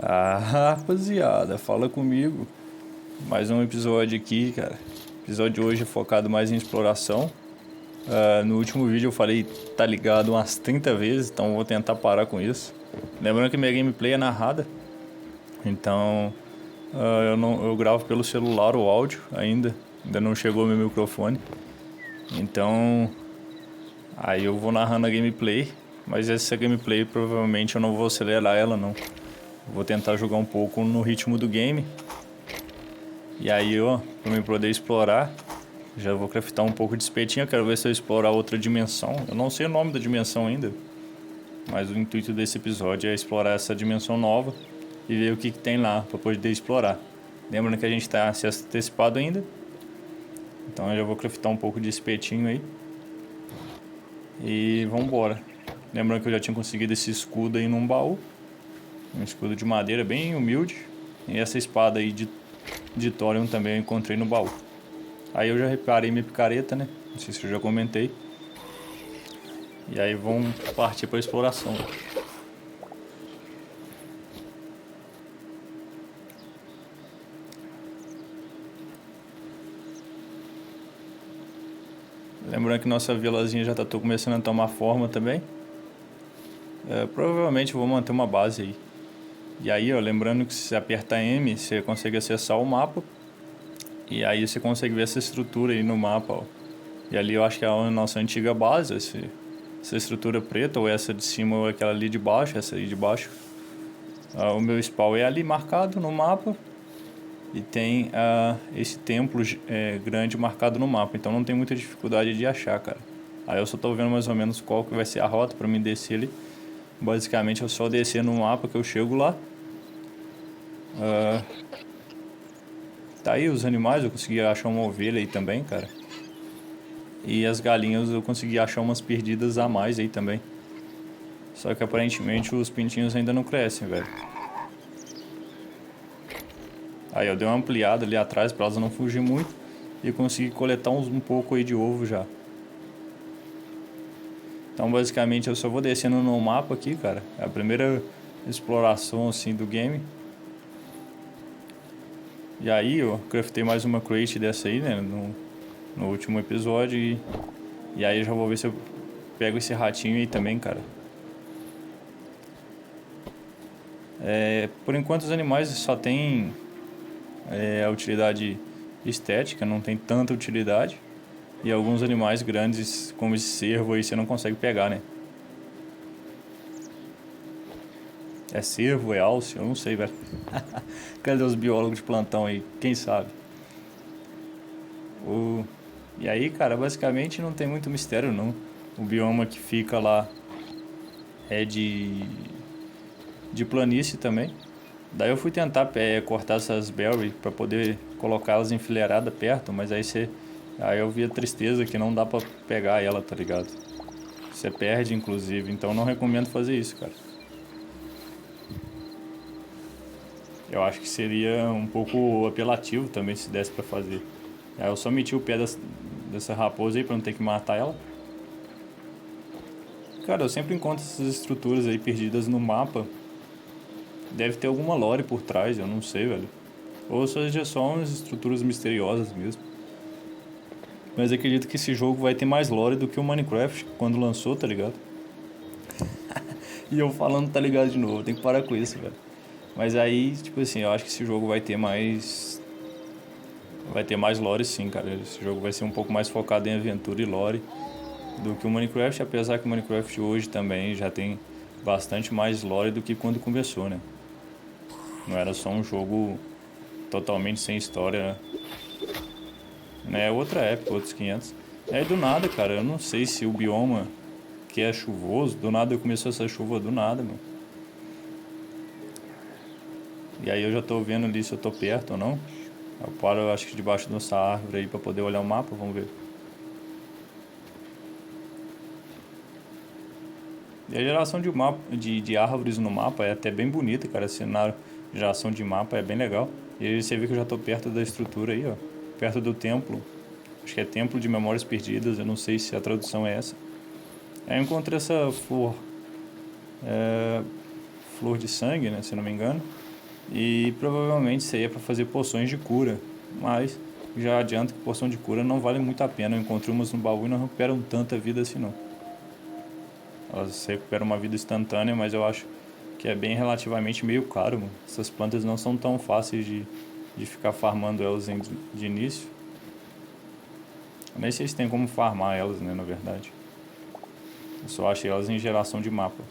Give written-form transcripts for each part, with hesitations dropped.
Ah, rapaziada, fala comigo. Mais um episódio aqui, cara. O episódio de hoje é focado mais em exploração. No último vídeo eu falei tá ligado umas 30 vezes, então vou tentar parar com isso. Lembrando que minha gameplay é narrada, então eu gravo pelo celular o áudio ainda não chegou meu microfone. Então aí eu vou narrando a gameplay, mas essa gameplay provavelmente eu não vou acelerar ela não. Vou tentar jogar um pouco no ritmo do game. E aí, ó, pra eu poder explorar, já vou craftar um pouco de espetinho. Eu quero ver se eu explorar outra dimensão. Eu não sei o nome da dimensão ainda, mas o intuito desse episódio é explorar essa dimensão nova e ver o que tem lá pra poder explorar. Lembrando que a gente tá se antecipado ainda, então eu já vou craftar um pouco de espetinho aí. E vambora. Lembrando que eu já tinha conseguido esse escudo aí num baú. Um escudo de madeira bem humilde. E essa espada aí de Thorium também eu encontrei no baú. Aí eu já reparei minha picareta, né? Não sei se eu já comentei. E aí vamos partir para a exploração. Lembrando que nossa vilazinha já tá começando a tomar forma também. Provavelmente eu vou manter uma base aí. E aí, ó, lembrando que se apertar M, você consegue acessar o mapa. E aí você consegue ver essa estrutura aí no mapa, ó. E ali eu acho que é a nossa antiga base, essa estrutura preta, ou essa de cima ou aquela ali de baixo, essa aí de baixo. O meu spawn é ali marcado no mapa. E tem esse templo grande marcado no mapa, então não tem muita dificuldade de achar, cara. Aí eu só tô vendo mais ou menos qual que vai ser a rota pra mim descer ali. Basicamente é só descer no mapa que eu chego lá. Tá aí os animais, eu consegui achar uma ovelha aí também, cara. E as galinhas eu consegui achar umas perdidas a mais aí também. Só que aparentemente os pintinhos ainda não crescem, velho. Aí eu dei uma ampliada ali atrás pra elas não fugir muito. E consegui coletar um pouco aí de ovo já. Então basicamente eu só vou descendo no mapa aqui, cara. É a primeira exploração assim do game. E aí eu craftei mais uma crate dessa aí, né? No último episódio. E aí eu já vou ver se eu pego esse ratinho aí também, cara. Por enquanto os animais só tem a utilidade estética, não tem tanta utilidade. E alguns animais grandes, como esse cervo aí, você não consegue pegar, né? É cervo, é alce, eu não sei, velho. Cadê os biólogos de plantão aí? Quem sabe? E aí, cara, basicamente não tem muito mistério, não. O bioma que fica lá é de planície também. Daí eu fui tentar cortar essas berries pra poder colocá-las enfileiradas perto, mas aí eu vi a tristeza que não dá pra pegar ela, tá ligado? Você perde, inclusive, então não recomendo fazer isso, cara. Eu acho que seria um pouco apelativo também se desse pra fazer. Aí eu só meti o pé dessa raposa aí pra não ter que matar ela. Cara, eu sempre encontro essas estruturas aí perdidas no mapa. Deve ter alguma lore por trás, eu não sei, velho. Ou seja, só umas estruturas misteriosas mesmo. Mas acredito que esse jogo vai ter mais lore do que o Minecraft quando lançou, tá ligado? E eu falando tá ligado de novo, tem que parar com isso, velho. Mas aí, tipo assim, eu acho que esse jogo vai ter mais. Vai ter mais lore sim, cara. Esse jogo vai ser um pouco mais focado em aventura e lore do que o Minecraft, apesar que o Minecraft hoje também já tem bastante mais lore do que quando começou, né? Não era só um jogo totalmente sem história, né? É outra época, outros 500. Aí do nada, cara, eu não sei se o bioma que é chuvoso, do nada começou essa chuva do nada, mano. E aí eu já tô vendo ali se eu tô perto ou não. Eu paro, eu acho que debaixo dessa árvore aí pra poder olhar o mapa, vamos ver. E a geração de árvores no mapa é até bem bonita, cara. O cenário de geração de mapa é bem legal. E aí você vê que eu já tô perto da estrutura aí, ó. Perto do templo. Acho que é Templo de Memórias Perdidas, eu não sei se a tradução é essa. Aí eu encontrei essa flor. Flor de sangue, né? Se eu não me engano. E provavelmente isso aí é pra fazer poções de cura. Mas já adianto que poção de cura não vale muito a pena. Eu encontrei umas no baú e não recuperam tanta vida assim não. Elas recuperam uma vida instantânea, mas eu acho que é bem relativamente meio caro, mano. Essas plantas não são tão fáceis de ficar farmando elas de início. Eu nem sei se tem como farmar elas, né, na verdade. Eu só achei elas em geração de mapa.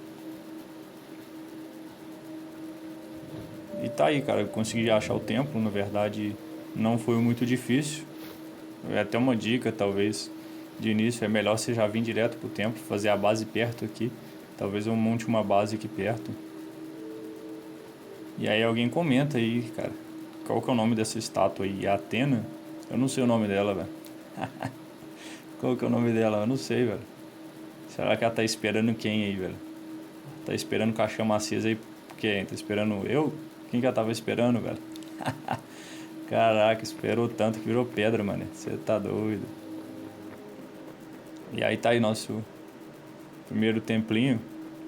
E tá aí, cara, eu consegui achar o templo, na verdade não foi muito difícil. É até uma dica, talvez, de início, é melhor você já vir direto pro templo, fazer a base perto aqui. Talvez eu monte uma base aqui perto. E aí alguém comenta aí, cara, qual que é o nome dessa estátua aí? É Atena? Eu não sei o nome dela, velho. Qual que é o nome dela? Eu não sei, velho. Será que ela tá esperando quem aí, velho? Tá esperando com a chama acesa aí por quem? Tá esperando eu? Quem que ela tava esperando, velho? Caraca, esperou tanto que virou pedra, mano. Você tá doido. E aí tá aí nosso primeiro templinho.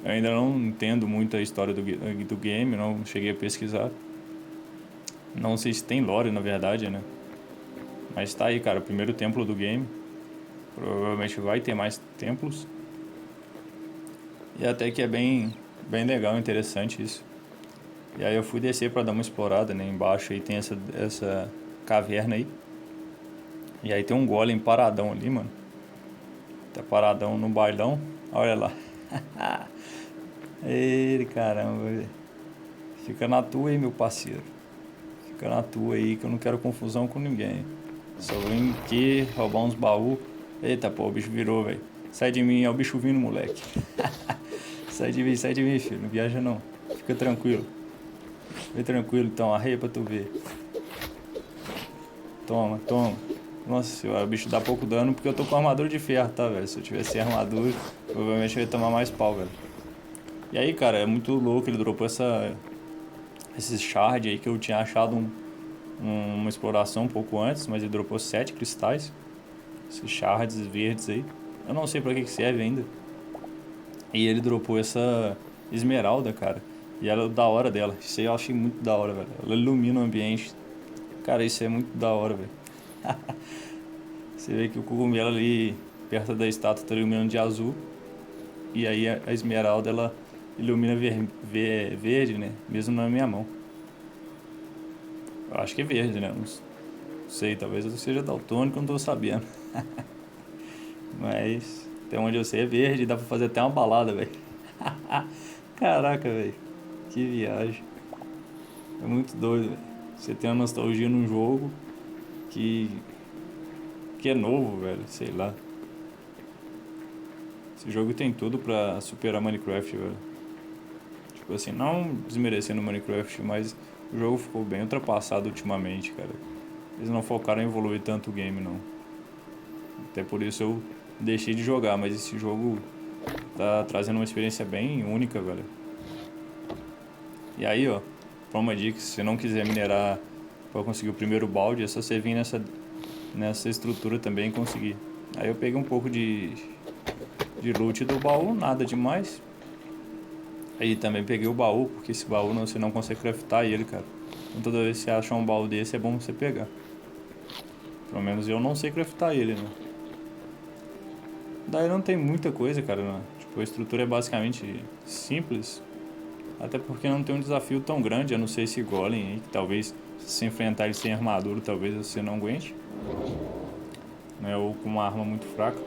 Eu ainda não entendo muito a história do game, não cheguei a pesquisar. Não sei se tem lore, na verdade, né? Mas tá aí, cara, o primeiro templo do game. Provavelmente vai ter mais templos. E até que é bem legal, interessante isso. E aí eu fui descer pra dar uma explorada, né? Embaixo aí tem essa caverna aí. E aí tem um golem paradão ali, mano. Tá paradão no bailão. Olha lá. Ele, caramba, velho. Fica na tua aí, meu parceiro. Fica na tua aí que eu não quero confusão com ninguém. Só vim aqui roubar uns baús. Eita, pô, o bicho virou, velho. Sai de mim, é o bicho vindo, moleque. Sai de mim, filho. Não viaja não. Fica tranquilo. Vem tranquilo então, arreia pra tu ver. Toma, toma. Nossa senhora, o bicho dá pouco dano porque eu tô com armadura de ferro, tá, velho? Se eu tivesse sem armadura, provavelmente eu ia tomar mais pau, velho. E aí, cara, é muito louco, ele dropou esse shard aí que eu tinha achado uma exploração um pouco antes, mas ele dropou 7 cristais. Esses shards verdes aí. Eu não sei pra que serve ainda. E ele dropou essa esmeralda, cara. E ela é da hora dela. Isso aí eu achei muito da hora, velho. Ela ilumina o ambiente. Cara, isso é muito da hora, velho. Você vê que o cogumelo ali perto da estátua tá iluminando de azul. E aí a esmeralda ela ilumina verde, né? Mesmo na minha mão. Eu acho que é verde, né? Não sei, talvez eu seja daltônico, não tô sabendo. Mas até onde eu sei é verde, dá pra fazer até uma balada, velho. Caraca, velho. Que viagem. É muito doido, velho. Você tem uma nostalgia num jogo que é novo, velho, sei lá. Esse jogo tem tudo pra superar Minecraft, velho. Tipo assim, não desmerecendo Minecraft, mas o jogo ficou bem ultrapassado ultimamente, cara. Eles não focaram em evoluir tanto o game, não. Até por isso eu deixei de jogar, mas esse jogo tá trazendo uma experiência bem única, velho. E aí, ó, pra uma dica, se você não quiser minerar pra conseguir o primeiro balde, é só você vir nessa estrutura também e conseguir. Aí eu peguei um pouco de loot do baú, nada demais. Aí também peguei o baú, porque esse baú você não consegue craftar ele, cara. Então toda vez que você achar um baú desse é bom você pegar. Pelo menos eu não sei craftar ele, né? Daí não tem muita coisa, cara, né? Tipo, a estrutura é basicamente simples. Até porque não tem um desafio tão grande, a não ser esse golem aí, que talvez se você enfrentar ele sem armadura, talvez você não aguente. Né? Ou com uma arma muito fraca.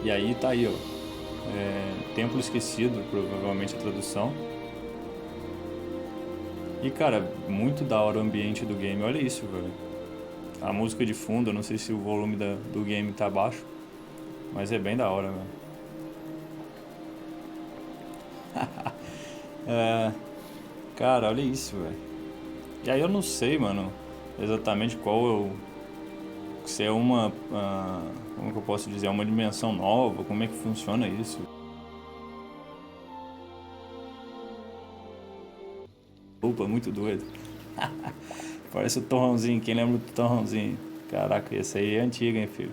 E aí tá aí, ó. Templo Esquecido, provavelmente a tradução. E cara, muito da hora o ambiente do game, olha isso, velho. A música de fundo, eu não sei se o volume do game tá baixo, mas é bem da hora, velho. Cara, olha isso, velho. E aí eu não sei, mano, exatamente qual eu. Se é uma. Como que eu posso dizer? Uma dimensão nova, como é que funciona isso? Opa, muito doido. Parece o torrãozinho, quem lembra do torrãozinho? Caraca, esse aí é antigo, hein, filho?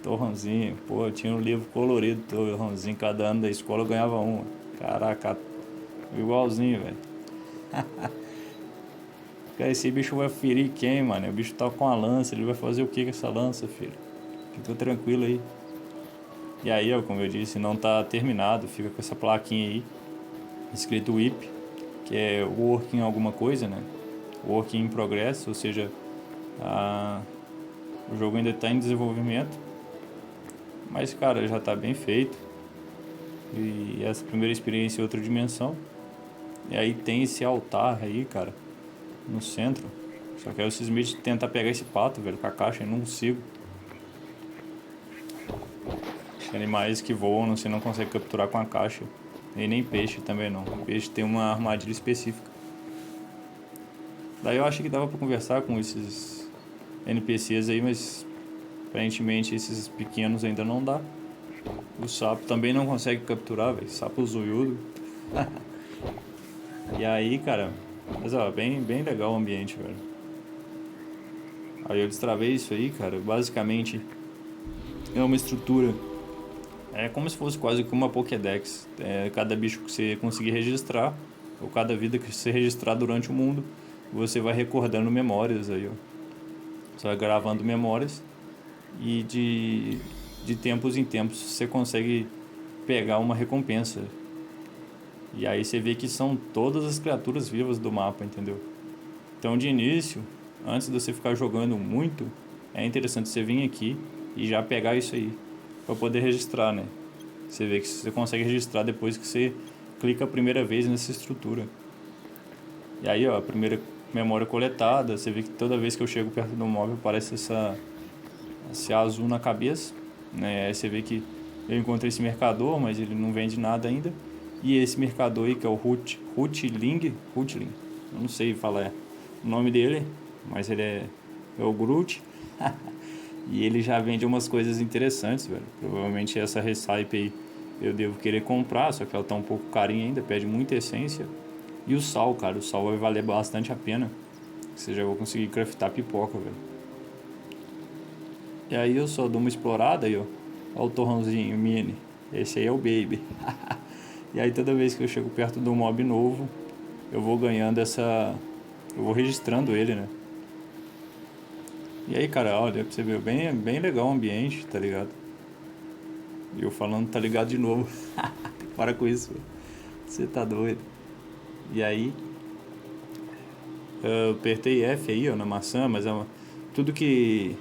Torrãozinho, pô, eu tinha um livro colorido, torrãozinho, cada ano da escola eu ganhava um. Caraca, igualzinho, velho. Cara, esse bicho vai ferir quem, mano? O bicho tá com a lança, ele vai fazer o que com essa lança, filho? Fica tranquilo aí. E aí, ó, como eu disse, não tá terminado, fica com essa plaquinha aí, escrito WIP, que é Working alguma coisa, né? Working in Progress, ou seja, o jogo ainda está em desenvolvimento, mas cara, já está bem feito. E essa primeira experiência em outra dimensão. E aí tem esse altar aí, cara, no centro. Só que aí o Smith tenta pegar esse pato, velho, com a caixa e não consigo. Animais que voam, você não consegue capturar com a caixa. E nem peixe também não. O peixe tem uma armadilha específica. Daí eu acho que dava pra conversar com esses NPCs aí, mas aparentemente esses pequenos ainda não dá. O sapo também não consegue capturar, velho. Sapo zoiudo. E aí, cara, mas ó, bem legal o ambiente, velho. Aí eu destravei isso aí, cara. Basicamente é uma estrutura. É como se fosse quase que uma Pokédex. Cada bicho que você conseguir registrar, ou cada vida que você registrar durante o mundo, você vai recordando memórias aí, ó. Você vai gravando memórias e de tempos em tempos você consegue pegar uma recompensa. E aí você vê que são todas as criaturas vivas do mapa, entendeu? Então de início, antes de você ficar jogando muito, é interessante você vir aqui e já pegar isso aí para poder registrar, né? Você vê que você consegue registrar depois que você clica a primeira vez nessa estrutura. E aí, ó, a primeira memória coletada, você vê que toda vez que eu chego perto do móvel aparece esse azul na cabeça, né? Aí você vê que eu encontrei esse mercador, mas ele não vende nada ainda. E esse mercador aí, que é o Hutling, eu não sei falar o nome dele, mas ele é o Groot. E ele já vende umas coisas interessantes, velho. Provavelmente essa Recipe aí eu devo querer comprar, só que ela tá um pouco carinha ainda, pede muita essência. E o sal, cara, o sal vai valer bastante a pena. Você já vai conseguir craftar pipoca, velho. E aí eu só dou uma explorada aí, ó. Olha o torrãozinho mini. Esse aí é o Baby. E aí toda vez que eu chego perto de um mob novo, eu vou ganhando essa... Eu vou registrando ele, né? E aí, cara, olha, pra você ver, bem legal o ambiente, tá ligado? E eu falando, tá ligado de novo. Para com isso, velho. Você tá doido. E aí, eu apertei F aí, ó, na maçã, mas tudo que...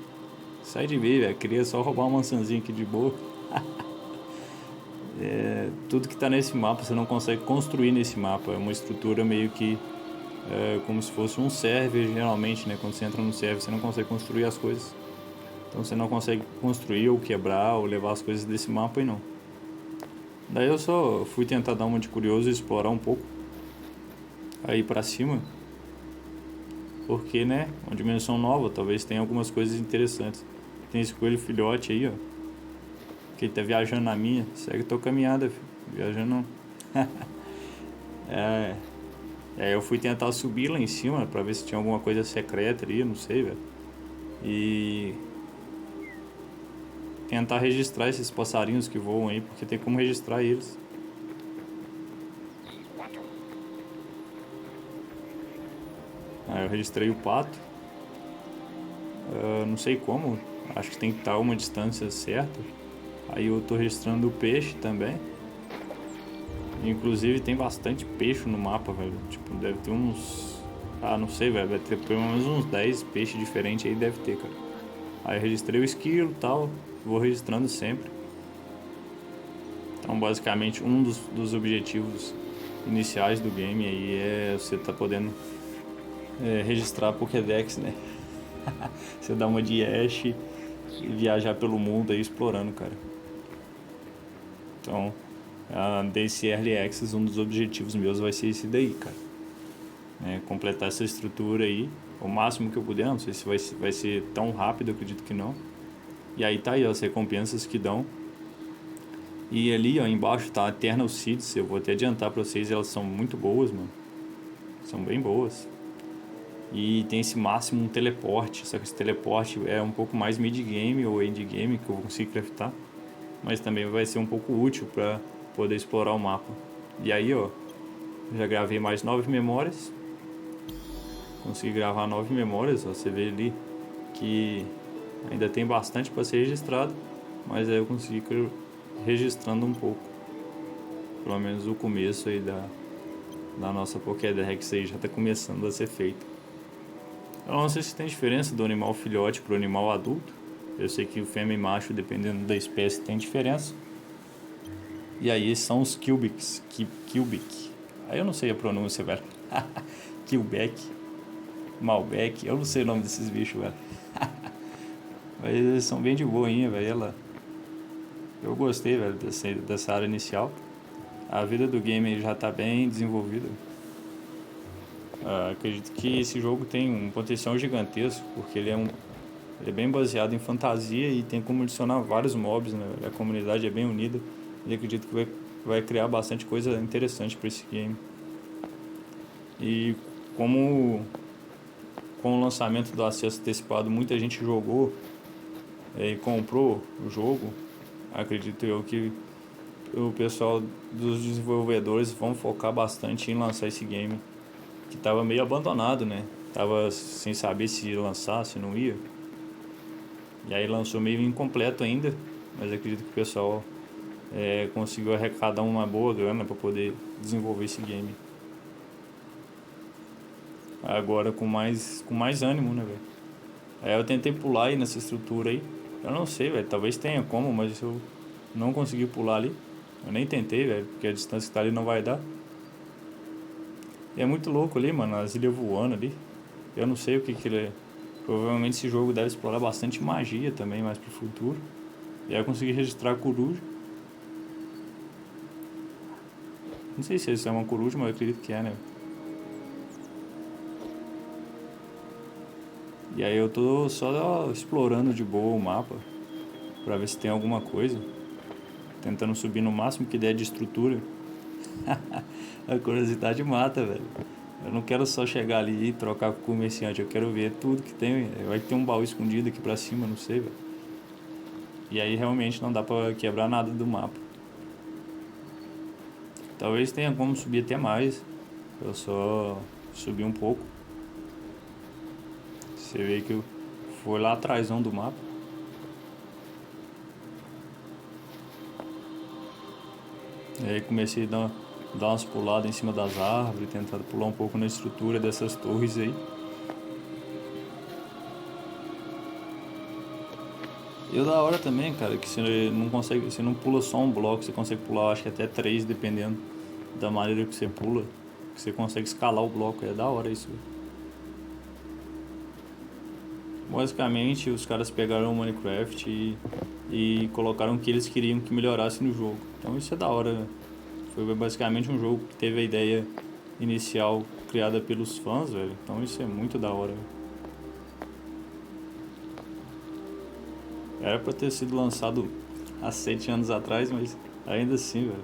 Sai de mim, velho. Queria só roubar uma maçãzinha aqui de boa. Tudo que tá nesse mapa você não consegue construir nesse mapa. É uma estrutura meio que como se fosse um server, geralmente, né? Quando você entra no server você não consegue construir as coisas. Então você não consegue construir ou quebrar ou levar as coisas desse mapa aí não. Daí eu só fui tentar dar uma de curioso e explorar um pouco aí pra cima. Porque, né? Uma dimensão nova, talvez tenha algumas coisas interessantes. Tem esse coelho filhote aí, ó. Que ele tá viajando na minha. Segue tua caminhada, filho. Viajando não. Aí eu fui tentar subir lá em cima pra ver se tinha alguma coisa secreta ali, não sei, velho. E tentar registrar esses passarinhos que voam aí, porque tem como registrar eles. Aí eu registrei o pato. Não sei como, acho que tem que estar uma distância certa. Aí eu tô registrando o peixe também. Inclusive tem bastante peixe no mapa, velho. Tipo, deve ter uns... Ah, não sei, velho. Deve ter pelo menos uns 10 peixes diferentes aí, deve ter, cara. Aí eu registrei o esquilo e tal. Vou registrando sempre. Então, basicamente, um dos objetivos iniciais do game aí é você tá podendo registrar a Pokédex, né? Você dá uma de Ash e viajar pelo mundo aí explorando, cara. Então, desse Early Access, um dos objetivos meus vai ser esse daí, cara. Completar essa estrutura aí, o máximo que eu puder. Não sei se vai ser tão rápido, eu acredito que não. E aí tá aí, ó, as recompensas que dão. E ali, ó, embaixo tá Eternal Seeds. Eu vou até adiantar pra vocês, elas são muito boas, mano. São bem boas. E tem esse máximo um teleporte. Só que esse teleporte é um pouco mais mid-game ou end-game que eu vou conseguir craftar. Mas também vai ser um pouco útil pra poder explorar o mapa. E aí, ó, já gravei mais 9 memórias. Consegui gravar 9 memórias, ó, você vê ali que ainda tem bastante para ser registrado, mas aí eu consegui ir registrando um pouco, pelo menos o começo aí da nossa Pokédex aí já está começando a ser feito. Eu não sei se tem diferença do animal filhote para o animal adulto. Eu sei que o fêmea e macho, dependendo da espécie, tem diferença. E aí são os Cubics. Cubic. Aí eu não sei a pronúncia, velho. Quebec. Malbec. Eu não sei o nome desses bichos, velho. Mas eles são bem de boinha, velho. Eu gostei, velho, dessa área inicial. A vida do game já tá bem desenvolvida. Acredito que esse jogo tem um potencial gigantesco, porque ele é bem baseado em fantasia e tem como adicionar vários mobs, né? A comunidade é bem unida e acredito que vai criar bastante coisa interessante para esse game. E como com o lançamento do acesso antecipado muita gente jogou e comprou o jogo, acredito eu que o pessoal dos desenvolvedores vão focar bastante em lançar esse game, que estava meio abandonado, né? Tava sem saber se ia lançar, se não ia. E aí lançou meio incompleto ainda, mas acredito que o pessoal conseguiu arrecadar uma boa grana para poder desenvolver esse game. Agora com mais ânimo, né, velho? Aí eu tentei pular aí nessa estrutura aí. Eu não sei, velho, talvez tenha como, mas eu não consegui pular ali. Eu nem tentei, velho, porque a distância que tá ali não vai dar. E é muito louco ali, mano, as ilhas voando ali. Eu não sei o que ele é. Provavelmente esse jogo deve explorar bastante magia também, mais pro futuro. E aí eu consegui registrar a coruja. Não sei se é uma coruja, mas eu acredito que é, né? E aí eu tô só explorando de boa o mapa pra ver se tem alguma coisa. Tentando subir no máximo que der de estrutura. A curiosidade mata, velho. Eu não quero só chegar ali e trocar com o comerciante, eu quero ver tudo que tem. Vai ter um baú escondido aqui pra cima, não sei, velho. E aí realmente não dá pra quebrar nada do mapa. Talvez tenha como subir até mais. Eu só subi um pouco. Você vê que eu fui lá atrás do mapa. E aí comecei a dar umas puladas em cima das árvores, tentar pular um pouco na estrutura dessas torres aí. E o da hora também, cara, que você não pula só um bloco, você consegue pular acho que até 3, dependendo da maneira que você pula. Que você consegue escalar o bloco, é da hora isso. Basicamente os caras pegaram o Minecraft e colocaram o que eles queriam que melhorasse no jogo. Então isso é da hora, né? Foi basicamente um jogo que teve a ideia inicial criada pelos fãs, velho. Então isso é muito da hora, velho. Era pra ter sido lançado há 7 anos atrás, mas ainda assim, velho.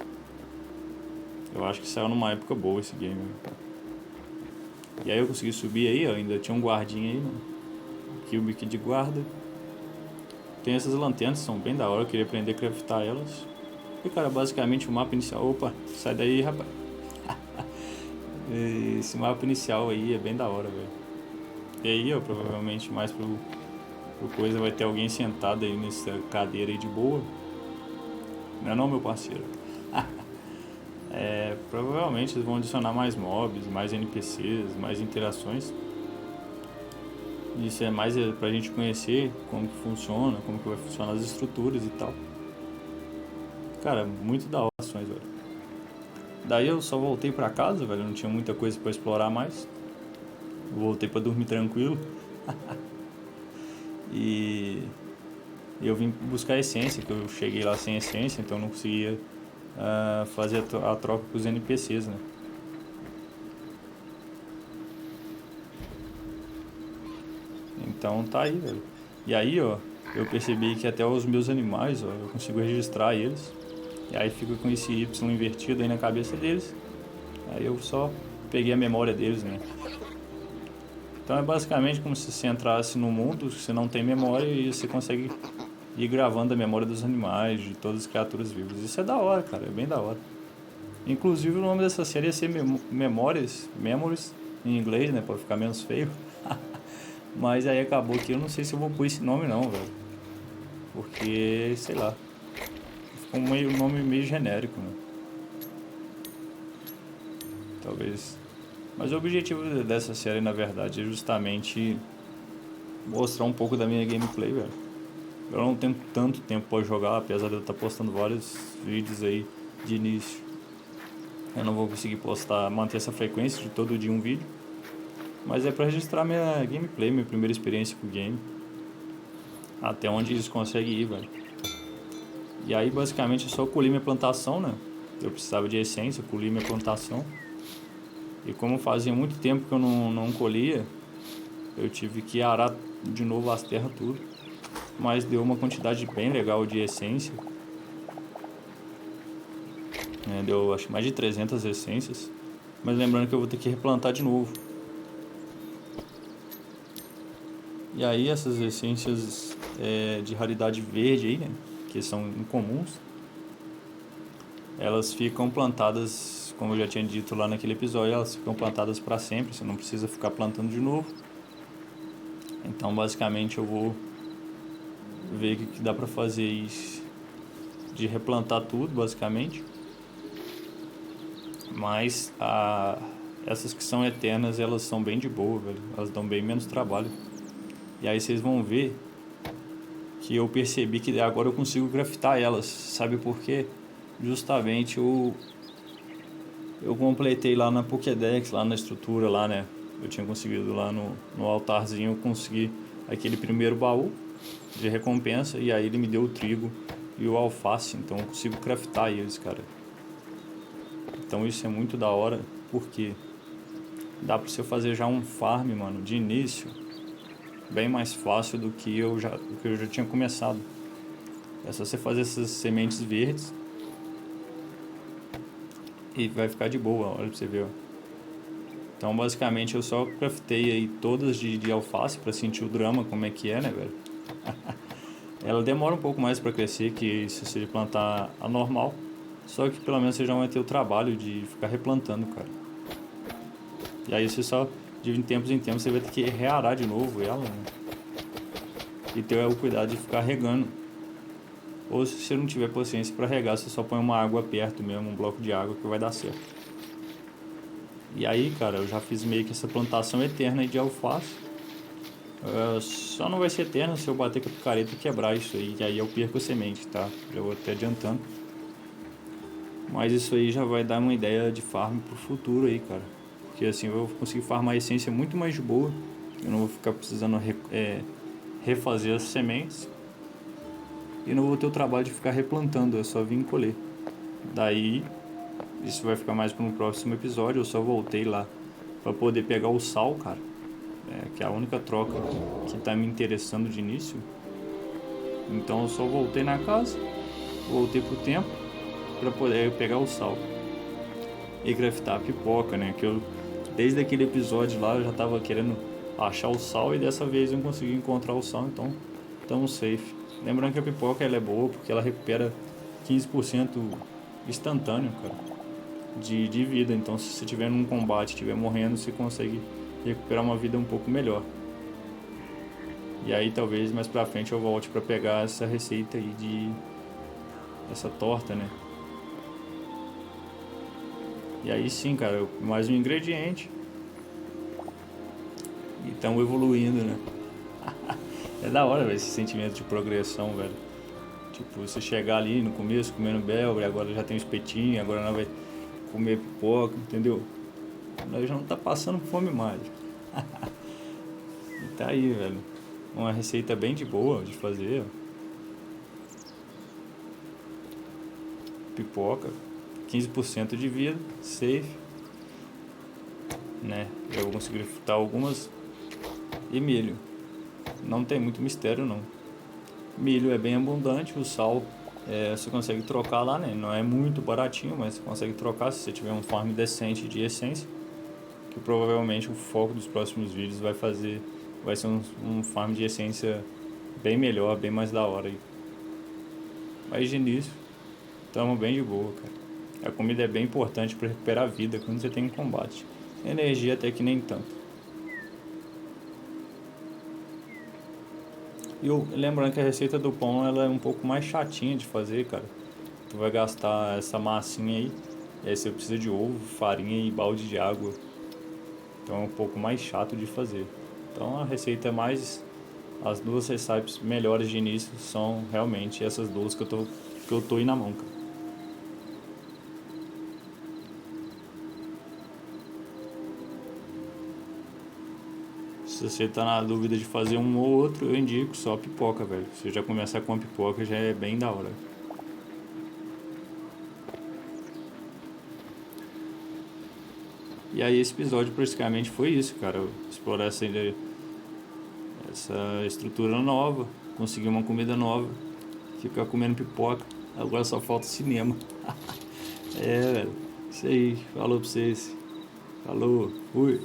Eu acho que saiu numa época boa esse game, velho. E aí eu consegui subir aí, ó, ainda tinha um guardinha aí, mano. Cubic de guarda. Tem essas lanternas, são bem da hora, eu queria aprender a craftar elas. E cara, basicamente o mapa inicial. Opa, sai daí, rapaz. Esse mapa inicial aí é bem da hora, velho. E aí, ó, provavelmente mais pro coisa vai ter alguém sentado aí nessa cadeira aí de boa. Não é não, meu parceiro? Provavelmente eles vão adicionar mais mobs, mais NPCs, mais interações. Isso é mais pra gente conhecer como que funciona, como que vai funcionar as estruturas e tal. Cara, muito da hora ações, velho. Daí eu só voltei pra casa, velho, não tinha muita coisa pra explorar mais. Voltei pra dormir tranquilo. E eu vim buscar a essência, que eu cheguei lá sem essência, então eu não conseguia fazer a troca com os NPCs, né? Então tá aí, velho. E aí, ó, eu percebi que até os meus animais, ó, eu consigo registrar eles. E aí fica com esse Y invertido aí na cabeça deles. Aí eu só peguei a memória deles, né? Então é basicamente como se você entrasse no mundo, você não tem memória e você consegue ir gravando a memória dos animais, de todas as criaturas vivas. Isso é da hora, cara, é bem da hora. Inclusive o nome dessa série ia ser Memories em inglês, né, pra ficar menos feio. Mas aí acabou que eu não sei se eu vou pôr esse nome não, velho. Porque, sei lá, ficou um nome meio genérico, né? Talvez. Mas o objetivo dessa série, na verdade, é justamente mostrar um pouco da minha gameplay, velho. Eu não tenho tanto tempo pra jogar, apesar de eu estar postando vários vídeos aí de início. Eu não vou conseguir postar, manter essa frequência de todo dia um vídeo. Mas é pra registrar minha gameplay, minha primeira experiência com o game. Até onde eles conseguem ir, velho. E aí, basicamente, eu só colhi minha plantação, né? Eu precisava de essência, eu colhi minha plantação. E como fazia muito tempo que eu não colhia, eu tive que arar de novo as terras tudo. Mas deu uma quantidade bem legal de essência. Deu acho mais de 300 essências. Mas lembrando que eu vou ter que replantar de novo. E aí essas essências de raridade verde aí, né, que são incomuns, elas ficam plantadas, como eu já tinha dito lá naquele episódio, elas ficam plantadas para sempre, você não precisa ficar plantando de novo. Então basicamente eu vou ver o que dá para fazer isso, de replantar tudo basicamente. Mas essas que são eternas, elas são bem de boa, velho. Elas dão bem menos trabalho. E aí vocês vão ver que eu percebi que agora eu consigo craftar elas. Sabe por quê? Justamente eu completei lá na Pokédex, lá na estrutura lá, né? Eu tinha conseguido lá no altarzinho, eu consegui aquele primeiro baú de recompensa. E aí ele me deu o trigo e o alface. Então eu consigo craftar eles, cara. Então isso é muito da hora, porque dá pra você fazer já um farm, mano, de início, bem mais fácil do que eu já tinha começado. É só você fazer essas sementes verdes e vai ficar de boa, olha pra você ver. Ó. Então basicamente eu só craftei aí todas de alface pra sentir o drama, como é que é, né, velho? Ela demora um pouco mais pra crescer que se você plantar a normal. Só que pelo menos você já vai ter o trabalho de ficar replantando, cara. E aí você só, de tempos em tempos, você vai ter que rearar de novo ela, né? E ter o cuidado de ficar regando. Ou se você não tiver paciência para regar, você só põe uma água perto mesmo, um bloco de água que vai dar certo. E aí, cara, eu já fiz meio que essa plantação eterna aí de alface. Só não vai ser eterna se eu bater com a picareta e quebrar isso aí, que aí eu perco a semente, tá? Já vou até adiantando. Mas isso aí já vai dar uma ideia de farm pro futuro aí, cara. Porque assim eu vou conseguir farmar a essência muito mais de boa. Eu não vou ficar precisando refazer as sementes. E não vou ter o trabalho de ficar replantando, é só vir colher. Daí, isso vai ficar mais para um próximo episódio. Eu só voltei lá para poder pegar o sal, cara. Que é a única troca que tá me interessando de início. Então eu só voltei na casa, voltei pro tempo para poder pegar o sal e craftar a pipoca, né? Que eu, desde aquele episódio lá, eu já tava querendo achar o sal e dessa vez eu consegui encontrar o sal, então estamos safe. Lembrando que a pipoca ela é boa porque ela recupera 15% instantâneo, cara, de vida. Então se você estiver num combate, estiver morrendo, você consegue recuperar uma vida um pouco melhor. E aí talvez mais pra frente eu volte pra pegar essa receita aí de essa torta, né? E aí sim, cara, mais um ingrediente. E estamos evoluindo, né? É da hora, velho, esse sentimento de progressão, velho. Tipo, você chegar ali no começo comendo belga, agora já tem um espetinho, agora nós vai comer pipoca, entendeu? Nós já não tá passando fome mais. E tá aí, velho. Uma receita bem de boa de fazer. Pipoca, 15% de vida, safe. Né? Eu vou conseguir fritar algumas. E milho. Não tem muito mistério, não. Milho é bem abundante, o sal você consegue trocar lá, né? Não é muito baratinho, mas você consegue trocar se você tiver um farm decente de essência. Que provavelmente o foco dos próximos vídeos vai ser um farm de essência bem melhor, bem mais da hora aí. Mas de início, estamos bem de boa, cara. A comida é bem importante para recuperar a vida quando você tem um combate. Energia até que nem tanto. E lembrando que a receita do pão ela é um pouco mais chatinha de fazer, cara. Tu vai gastar essa massinha aí, e aí você precisa de ovo, farinha e balde de água. Então é um pouco mais chato de fazer. Então a receita é mais... As duas receitas melhores de início são realmente essas duas que eu tô aí na mão, cara. Se você tá na dúvida de fazer um ou outro, eu indico só a pipoca, velho. Se você já começar com a pipoca, já é bem da hora. E aí esse episódio praticamente foi isso, cara. Explorar essa estrutura nova, conseguir uma comida nova, ficar comendo pipoca. Agora só falta cinema. É, velho. Isso aí. Falou pra vocês. Falou. Fui.